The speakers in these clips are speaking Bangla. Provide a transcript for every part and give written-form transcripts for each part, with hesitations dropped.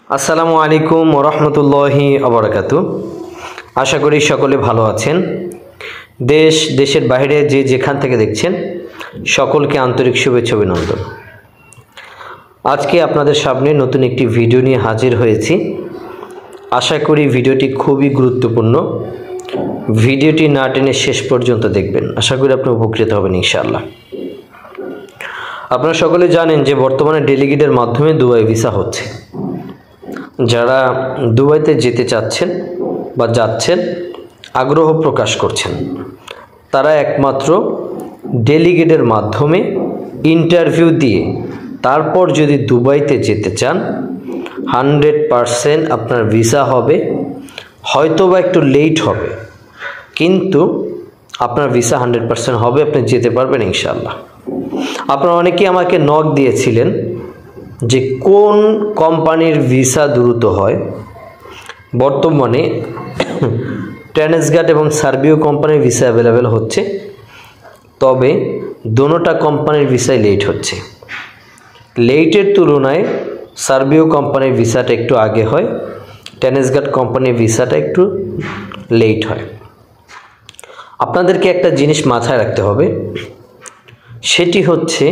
আসসালামু আলাইকুম ওয়া রাহমাতুল্লাহি ওয়া বারাকাতুহু। আশা করি সকলে ভালো আছেন। দেশের বাইরে যে যেখান থেকে দেখছেন সকলকে আন্তরিক শুভেচ্ছা অভিনন্দন। আজকে আপনাদের সামনে নতুন একটি ভিডিও নিয়ে হাজির হয়েছি। আশা করি ভিডিওটি খুবই গুরুত্বপূর্ণ। ভিডিওটি না টেনে শেষ পর্যন্ত দেখবেন, আশা করি আপনি উপকৃত হবেন ইনশাআল্লাহ। আপনারা সকলে জানেন যে বর্তমানে ডেলিগেটের মাধ্যমে দুবাই ভিসা হচ্ছে। যারা দুবাইতে যেতে চাচ্ছেন বা যাচ্ছেন, আগ্রহ প্রকাশ করছেন, তারা একমাত্র ডেলিগেটের মাধ্যমে ইন্টারভিউ দিয়ে তারপর যদি দুবাইতে যেতে চান 100% আপনার ভিসা হবে। হয়তোবা একটু লেট হবে, কিন্তু আপনার ভিসা 100% হবে, আপনি যেতে পারবেন ইনশাআল্লাহ। আপনারা অনেকেই আমাকে নক দিয়েছিলেন যে কোন কোম্পানির ভিসা দ্রুত হয়। বর্তমানে ট্রান্সগার্ড এবং সার্বিও কোম্পানির ভিসা অ্যাভেলেবেল হচ্ছে, তবে দোনোটা কোম্পানির ভিসাই লেট হচ্ছে। লেটের তুলনায় সার্বিও কোম্পানির ভিসাটা একটু আগে হয়, ট্রান্সগার্ড কোম্পানির ভিসাটা একটু লেট হয়। আপনাদেরকে একটা জিনিস মাথায় রাখতে হবে, সেটি হচ্ছে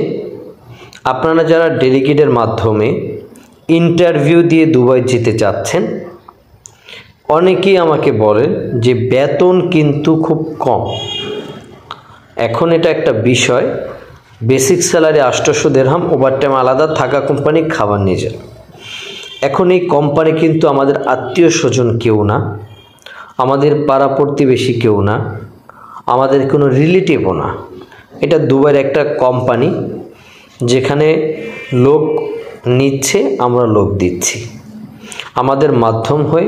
আপনারা যারা ডেলিগেটের মাধ্যমে ইন্টারভিউ দিয়ে দুবাই যেতে চাচ্ছেন, অনেকেই আমাকে বলেন যে বেতন কিন্তু খুব কম। এখন এটা একটা বিষয়, বেসিক স্যালারি 800 দিরহাম, ওভারটাইম আলাদা, থাকা কোম্পানি, খাবার নিজের। এখন এই কোম্পানি কিন্তু আমাদের আত্মীয় স্বজন কেউ না, আমাদের পাড়া প্রতিবেশী কেউ না, আমাদের কোনো রিলেটিভও না। এটা দুবাইয়ের একটা কোম্পানি, যেখানে লোক নিচ্ছে, আমরা লোক দিচ্ছি। আমাদের মাধ্যম হয়ে,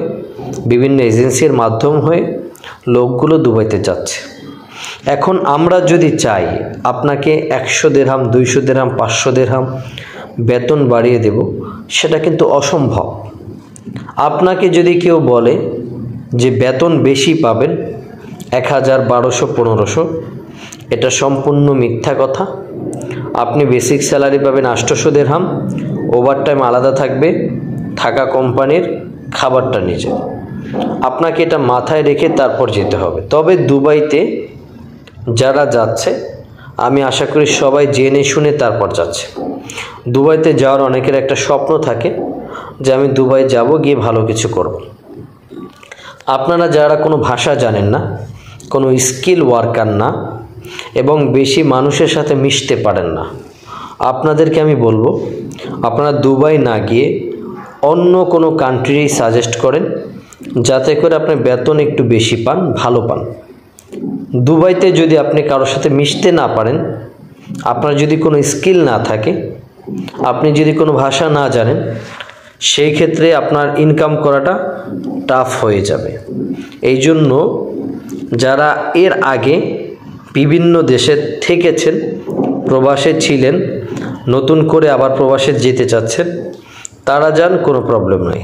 বিভিন্ন এজেন্সির মাধ্যম হয়ে লোকগুলো দুবাইতে যাচ্ছে। এখন আমরা যদি চাই আপনাকে 100 দিরহাম, 200 দিরহাম, 500 দিরহাম বেতন বাড়িয়ে দেব, সেটা কিন্তু অসম্ভব। আপনাকে যদি কেউ বলে যে বেতন বেশি পাবেন, 1000, 1200, 1500, এটা সম্পূর্ণ মিথ্যা কথা। আপনি বেসিক স্যালারি পাবেন 800 দিরহাম, ওভারটাইম আলাদা থাকবে, থাকা কোম্পানির, খাবারটা নিজে। আপনাকে এটা মাথায় রেখে তারপর যেতে হবে। তবে দুবাইতে যারা যাচ্ছে, আমি আশা করি সবাই জেনে শুনে তারপর যাচ্ছে। দুবাইতে যাওয়ার অনেকের একটা স্বপ্ন থাকে যে আমি দুবাই যাব, গিয়ে ভালো কিছু করব। আপনারা যারা কোনো ভাষা জানেন না, কোনো স্কিল ওয়ার্কার না, এবং বেশি মানুষের সাথে মিশতে পারেন না, আপনাদেরকে আমি বলবো আপনারা দুবাই না গিয়ে অন্য কোনো কান্ট্রি সাজেস্ট করেন, যাতে করে আপনি বেতন একটু বেশি পান, ভালো পান। দুবাইতে যদি আপনি কারোর সাথে মিশতে না পারেন, আপনার যদি কোনো স্কিল না থাকে, আপনি যদি কোনো ভাষা না জানেন, সেই ক্ষেত্রে আপনার ইনকাম করাটা টাফ হয়ে যাবে। এই জন্য যারা এর আগে বিভিন্ন দেশে থেকেছেন, প্রবাসে ছিলেন, নতুন করে আবার প্রবাসে যেতে চাচ্ছেন, তারা যান, কোনো প্রবলেম নাই।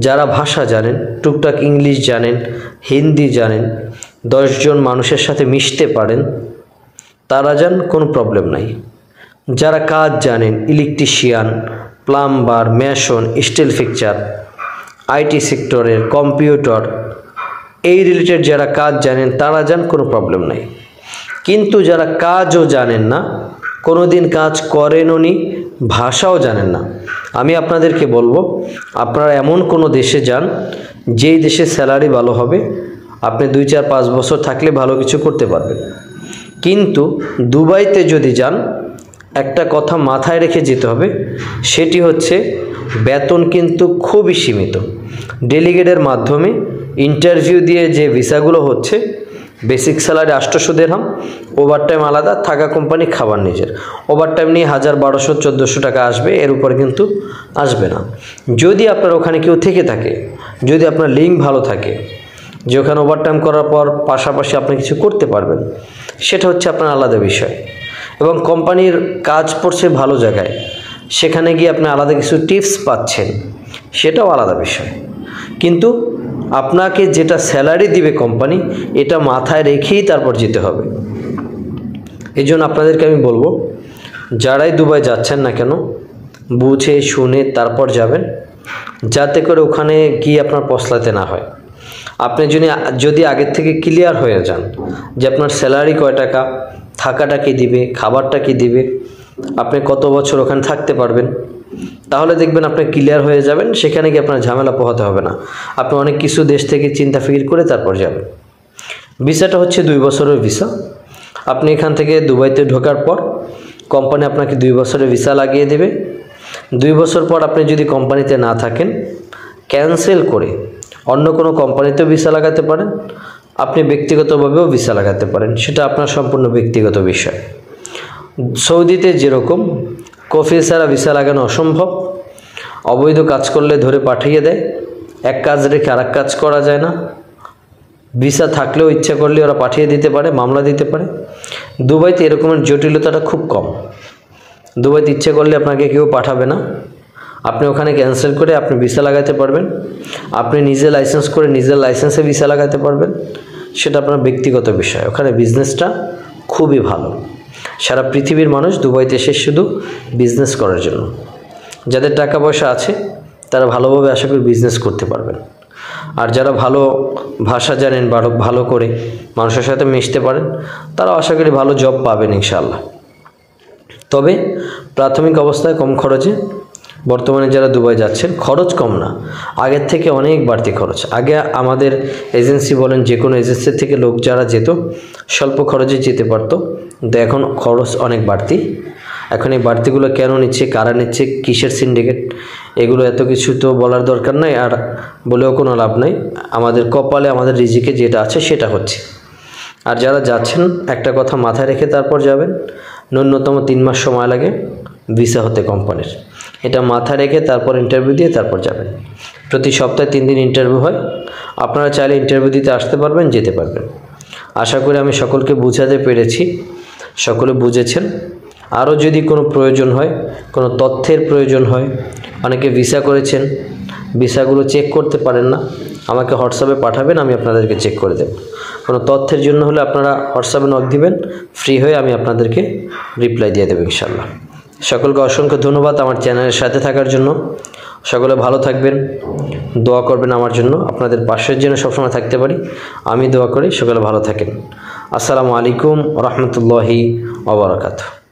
যারা ভাষা জানেন, টুকটাক ইংলিশ জানেন, হিন্দি জানেন, 10 জন মানুষের সাথে মিশতে পারেন, তারা যান, কোনো প্রবলেম নাই। যারা কাজ জানেন, electrician, plumber, mason, still fixer, IT সেক্টরের, কম্পিউটার, এই রিলেটেড যারা কাজ জানেন, তারা যান, কোনো প্রবলেম নাই। কিন্তু যারা কাজও জানেন না, কোনো দিন কাজ করেনও নি, ভাষাও জানেন না, আমি আপনাদেরকে বলবো আপনারা এমন কোনো দেশে যান যেই দেশে স্যালারি ভালো হবে, আপনি 2, 4, 5 বছর থাকলে ভালো কিছু করতে পারবেন। কিন্তু দুবাইতে যদি যান, একটা কথা মাথায় রেখে যেতে হবে, সেটি হচ্ছে বেতন কিন্তু খুবই সীমিত। ডেলিগেটের মাধ্যমে ইন্টারভিউ দিয়ে যে ভিসাগুলো হচ্ছে, বেসিক স্যালারি 800 দিরহাম, ওভারটাইম আলাদা, থাকা কোম্পানি, খাবার নিজের। ওভারটাইম নিয়ে 1000, 1200, 1400 টাকা আসবে, এর উপরে কিন্তু আসবে না। যদি আপনার ওখানে কেউ থেকে থাকে, যদি আপনার লিঙ্ক ভালো থাকে, যে ওখানে ওভারটাইম করার পর পাশাপাশি আপনি কিছু করতে পারবেন, সেটা হচ্ছে আপনার আলাদা বিষয়। এবং কোম্পানির কাজ পড়ছে ভালো জায়গায়, সেখানে গিয়ে আপনি আলাদা কিছু টিপস পাচ্ছেন, সেটাও আলাদা বিষয়। কিন্তু আপনাকে যেটা স্যালারি দিবে কোম্পানি, এটা মাথায় রেখেই তারপর যেতে হবে। এই জন্য আপনাদেরকে আমি বলবো, যারাই দুবাই যাচ্ছেন না কেন, বুঝে শুনে তারপর যাবেন। যাতে করে ওখানে গিয়ে আপনার পছলাতে না হয়। আপনি যদি আগের থেকে ক্লিয়ার হয়ে যান যে আপনার স্যালারি কয় টাকা, থাকাটা কি দিবে, খাবারটা কি দিবে, আপনি কত বছর ওখানে থাকতে পারবেন, তাহলে দেখবেন আপনি ক্লিয়ার হয়ে যাবেন। সেখানে গিয়ে আপনার ঝামেলা পোহাতে হবে না। আপনি অনেক কিছু দেশ থেকে চিন্তা ফিকির করে তারপর যাবেন। ভিসাটা হচ্ছে 2 বছরের ভিসা। আপনি এখান থেকে দুবাইতে ঢোকার পর কোম্পানি আপনাকে 2 বছরের ভিসা লাগিয়ে দেবে। 2 বছর পর আপনি যদি কোম্পানিতে না থাকেন, ক্যান্সেল করে অন্য কোনো কোম্পানিতেও ভিসা লাগাতে পারেন, আপনি ব্যক্তিগতভাবেও ভিসা লাগাতে পারেন, সেটা আপনার সম্পূর্ণ ব্যক্তিগত বিষয়। সৌদিতে যেরকম কফিল ছাড়া ভিসা লাগানো অসম্ভব, অবৈধ কাজ করলে ধরে পাঠিয়ে দেয়, এক কাজ রেখে আরেক কাজ করা যায় না, ভিসা থাকলেও ইচ্ছা করলে ওরা পাঠিয়ে দিতে পারে, মামলা দিতে পারে। দুবাইতে এরকমের জটিলতাটা খুব কম। দুবাইতে ইচ্ছে করলে আপনাকে কেউ পাঠাবে না, আপনি ওখানে ক্যান্সেল করে আপনি ভিসা লাগাতে পারবেন, আপনি নিজে লাইসেন্স করে নিজের লাইসেন্সে ভিসা লাগাতে পারবেন, সেটা আপনার ব্যক্তিগত বিষয়। ওখানে বিজনেসটা খুবই ভালো। সারা পৃথিবীর মানুষ দুবাইতে এসে শুধু বিজনেস করার জন্য। যাদের টাকা পয়সা আছে তারা ভালোভাবে আশা করি বিজনেস করতে পারবেন। আর যারা ভালো ভাষা জানেন, ভালো করে মানুষের সাথে মিশতে পারেন, তারা আশা করি ভালো জব পাবেন ইনশাআল্লাহ। তবে প্রাথমিক অবস্থায় কম খরচে বর্তমানে যারা দুবাই যাচ্ছেন, খরচ কম না, আগের থেকে অনেক বাড়তি খরচ। আগে আমাদের এজেন্সি বলেন, যে কোনো এজেন্সি থেকে লোক যারা যেত স্বল্প খরচে যেতে পারতো, কিন্তু এখন খরচ অনেক বাড়তি। এখন এই বাড়তিগুলো কেন নিচ্ছে, কারা নিচ্ছে, কিসের সিন্ডিকেট, এগুলো এত কিছু তো বলার দরকার নাই, আর বলেও কোনো লাভ নাই। আমাদের কপালে আমাদের রিজিকে যেটা আছে সেটা হচ্ছে। আর যারা যাচ্ছেন একটা কথা মাথায় রেখে তারপর যাবেন, ন্যূনতম 3 মাস সময় লাগে ভিসা হতে কোম্পানির। এটা মাথায় রেখে তারপর ইন্টারভিউ দিয়ে তারপর যাবেন। প্রতি সপ্তাহে 3 দিন ইন্টারভিউ হয়। আপনারা চাইলে ইন্টারভিউ দিতে আসতে পারবেন, যেতে পারবেন। আশা করি আমি সকলকে বুঝাতে পেরেছি, সকলে বুঝেছেন। আরও যদি কোনো প্রয়োজন হয়, কোনো তথ্যের প্রয়োজন হয়, অনেকে ভিসা করেছেন, ভিসাগুলো চেক করতে পারেন না, আমাকে হোয়াটসঅ্যাপে পাঠাবেন, আমি আপনাদেরকে চেক করে দেব। কোনো তথ্যের জন্য হলে আপনারা হোয়াটসঅ্যাপে নক দিবেন, ফ্রি হয়ে আমি আপনাদেরকে রিপ্লাই দিয়ে দেবো ইনশাআল্লাহ। সকলকে অসংখ্য ধন্যবাদ আমার চ্যানেলের সাথে থাকার জন্য। সকলে ভালো থাকবেন, দোয়া করবেন আমার জন্য, আপনাদের পাশের জন্য সবসময় থাকতে পারি, আমি দোয়া করি। সকলে ভালো থাকেন। আসসালামু আলাইকুম ওয়া রাহমাতুল্লাহি ওয়া বারাকাতুহু।